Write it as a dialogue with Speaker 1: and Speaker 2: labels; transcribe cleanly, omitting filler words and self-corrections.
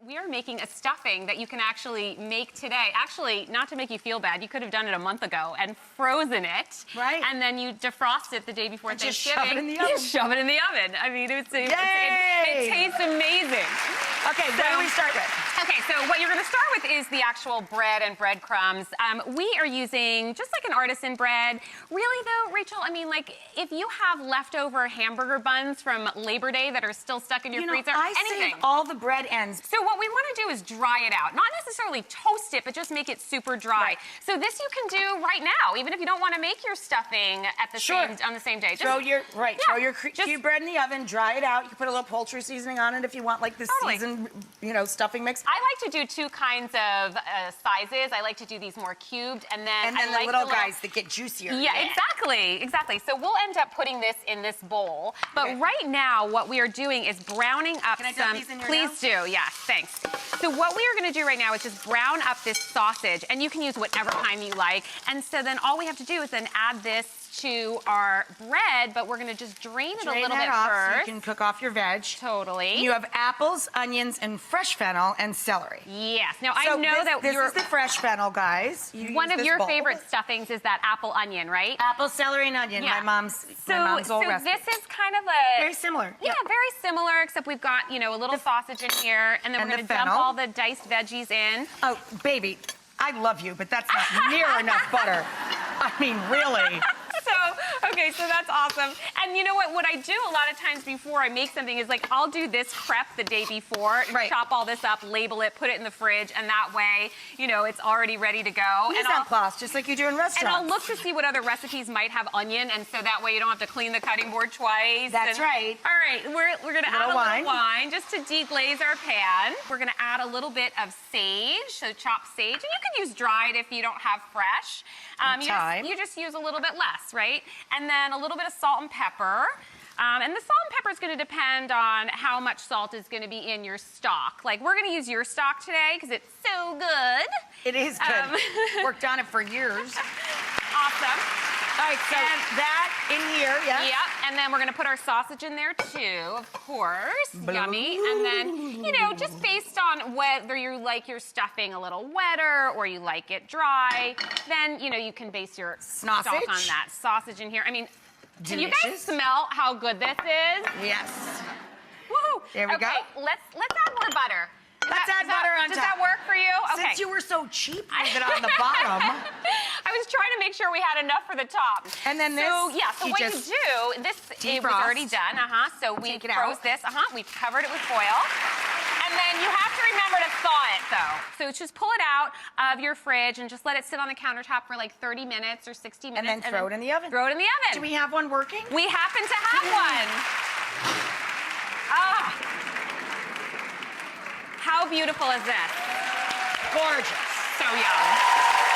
Speaker 1: We are making a stuffing that you can actually make today. Actually, not to make you feel bad, you could have done it a month ago and frozen it.
Speaker 2: Right.
Speaker 1: And then you defrost it the day before
Speaker 2: and
Speaker 1: Thanksgiving.
Speaker 2: Just shove it in the oven.
Speaker 1: Just shove it in the oven. I mean, it tastes amazing.
Speaker 2: Okay, what do we start with?
Speaker 1: Okay, so what you're going to start with is the actual bread and breadcrumbs. We are using just like an artisan bread. Really, though, Rachel, I mean, like, if you have leftover hamburger buns from Labor Day that are still stuck in your freezer,
Speaker 2: I
Speaker 1: anything.
Speaker 2: save all the bread ends.
Speaker 1: So what we want to do is dry it out. Not necessarily toast it, but just make it super dry.
Speaker 2: Right.
Speaker 1: So this you can do right now, even if you don't want to make your stuffing at the on the same day.
Speaker 2: Throw your cube bread in the oven, dry it out. You can put a little poultry seasoning on it if you want, like this seasoned, stuffing mix.
Speaker 1: I like to do two kinds of sizes. I like to do these more cubed, and then
Speaker 2: the little guys that get juicier.
Speaker 1: Yeah, exactly. So we'll end up putting this in this bowl. But right now, what we are doing is browning up
Speaker 2: Can I dump these in your
Speaker 1: Please do. Yes, thanks. So what we are going to do right now is just brown up this sausage, and you can use whatever kind you like. And so then all we have to do is then add this to our bread, but we're going to just drain it a little bit first.
Speaker 2: So you can cook off your veg.
Speaker 1: Totally.
Speaker 2: You have apples, onions, and fresh fennel and celery.
Speaker 1: Yes. Now I know that
Speaker 2: this is the fresh fennel, guys.
Speaker 1: One of your favorite stuffings is that apple onion, right?
Speaker 2: Apple, celery, and onion.
Speaker 1: Yeah.
Speaker 2: My mom's old recipe.
Speaker 1: This is kind of a
Speaker 2: very similar.
Speaker 1: Yeah, very similar, except we've got a little sausage in here, and then we're going to dump all the diced veggies in.
Speaker 2: Oh, baby, I love you, but that's not near enough butter. I mean, really.
Speaker 1: So that's awesome. And you know what I do a lot of times before I make something is like I'll do this prep the day before, chop all this up, label it, put it in the fridge, and that way, it's already ready to go.
Speaker 2: Mise en place, just like you do in restaurants.
Speaker 1: And I'll look to see what other recipes might have onion, and so that way you don't have to clean the cutting board twice.
Speaker 2: That's right.
Speaker 1: All right, we're going to add a little wine just to deglaze our pan. We're going to add a little bit of sage, so chopped sage, and you can use dried if you don't have fresh. You just use a little bit less, right? And then a little bit of salt and pepper. And the salt and pepper is going to depend on how much salt is going to be in your stock. Like, we're going to use your stock today because it's so good.
Speaker 2: It is good. Worked on it for years.
Speaker 1: Awesome.
Speaker 2: All right, so that in here, yeah?
Speaker 1: Yep, and then we're going to put our sausage in there too, of course. Yummy. And then, just based on whether you like your stuffing a little wetter or you like it dry, then, you can base your stock on that. Sausage in here. I mean, can you guys smell how good this is?
Speaker 2: Yes.
Speaker 1: Woohoo!
Speaker 2: There we go.
Speaker 1: Let's add more butter.
Speaker 2: Let's add butter on top.
Speaker 1: Does that work for you? Okay.
Speaker 2: Since you were so cheap with it on the bottom.
Speaker 1: I was trying to make sure we had enough for the top.
Speaker 2: And then this,
Speaker 1: so what you do, it was already done, so we froze this, we covered it with foil. And then you have to remember to thaw it, though. So just pull it out of your fridge and just let it sit on the countertop for like 30 minutes or 60 minutes.
Speaker 2: And then throw it in the oven.
Speaker 1: Throw it in the oven.
Speaker 2: Do we have one working?
Speaker 1: We happen to have one. How beautiful is this?
Speaker 2: Gorgeous.
Speaker 1: So yum.